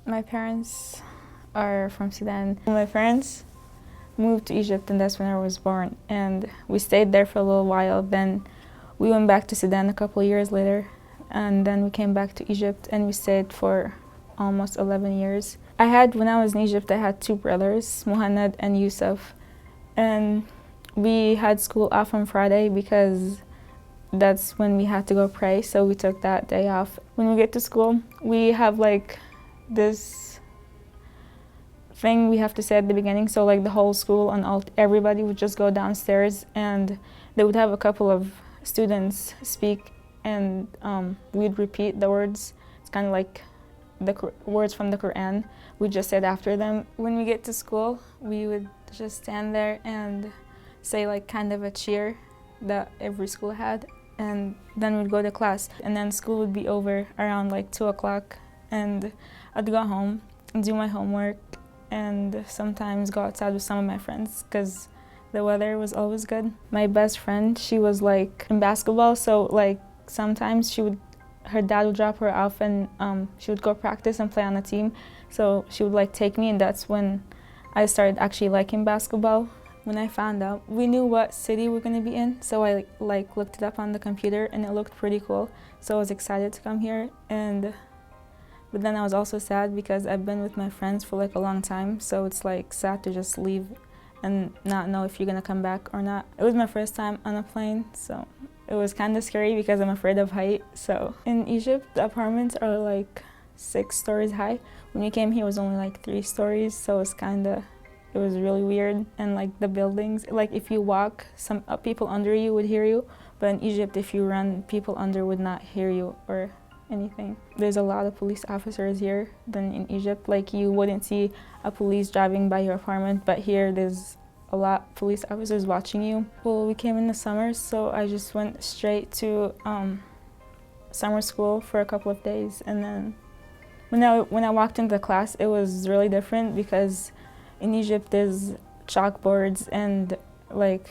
My parents are from Sudan. My parents moved to Egypt, and that's when I was born. And we stayed there for a little while. Then we went back to Sudan a couple of years later. And then we came back to Egypt, and we stayed for almost 11 years. When I was in Egypt, I had two brothers, Muhammad and Yusuf. And we had school off on Friday because that's when we had to go pray, so we took that day off. When we get to school, we have like this thing we have to say at the beginning, so like the whole school and everybody would just go downstairs and they would have a couple of students speak, and we'd repeat the words. It's kind of like the words from the Quran. We just said after them. When we get to school, we would just stand there and say like kind of a cheer that every school had, and then we'd go to class, and then school would be over around like 2 o'clock, and I'd go home and do my homework and sometimes go outside with some of my friends because the weather was always good. My best friend, she was like in basketball, so like sometimes her dad would drop her off and she would go practice and play on a team, so she would like take me, and that's when I started actually liking basketball. When I found out, we knew what city we're going to be in, so I like looked it up on the computer and it looked pretty cool, so I was excited to come here. But then I was also sad because I've been with my friends for like a long time, so it's like sad to just leave and not know if you're going to come back or not. It was my first time on a plane, so it was kind of scary because I'm afraid of height. So in Egypt, the apartments are like 6 stories high. When we came here, it was only like 3 stories, so it was really weird. And like the buildings, like if you walk, some people under you would hear you, but in Egypt, if you run, people under would not hear you or anything. There's a lot of police officers here than in Egypt. Like you wouldn't see a police driving by your apartment, but here there's a lot of police officers watching you. Well, we came in the summer, so I just went straight to summer school for a couple of days, and then when I walked into the class, it was really different because in Egypt there's chalkboards and like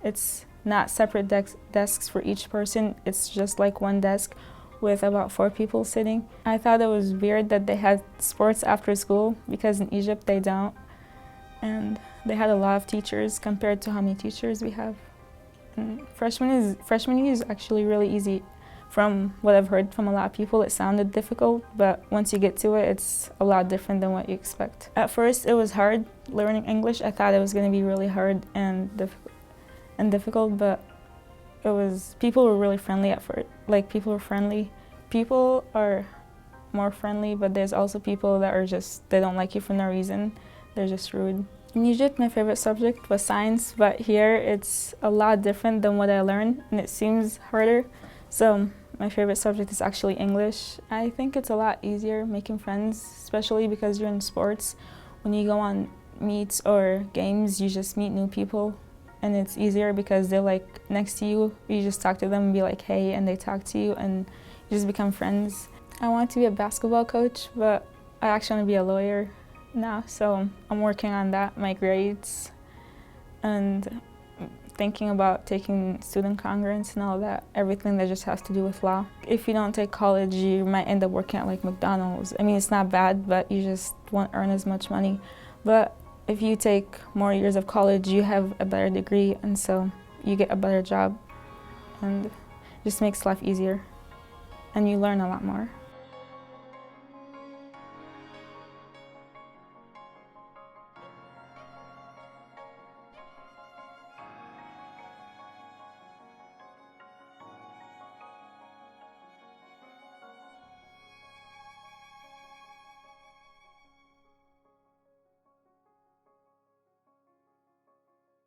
it's not separate desks for each person. It's just like one desk with about 4 people sitting. I thought it was weird that they had sports after school because in Egypt they don't. And they had a lot of teachers compared to how many teachers we have. And freshman year is actually really easy. From what I've heard from a lot of people, it sounded difficult, but once you get to it, it's a lot different than what you expect. At first, it was hard learning English. I thought it was going to be really hard and difficult, but people were really friendly at first. Like, people were friendly. People are more friendly, but there's also people that they don't like you for no reason. They're just rude. In Egypt, my favorite subject was science, but here it's a lot different than what I learned, and it seems harder. So my favorite subject is actually English. I think it's a lot easier making friends, especially because you're in sports. When you go on meets or games, you just meet new people, and it's easier because they're like next to you. You just talk to them and be like, hey, and they talk to you, and you just become friends. I want to be a basketball coach, but I actually want to be a lawyer now, so I'm working on that, my grades, and thinking about taking student congress and all that, everything that just has to do with law. If you don't take college, you might end up working at like McDonald's. I mean, it's not bad, but you just won't earn as much money. But if you take more years of college, you have a better degree, and so you get a better job, and it just makes life easier, and you learn a lot more.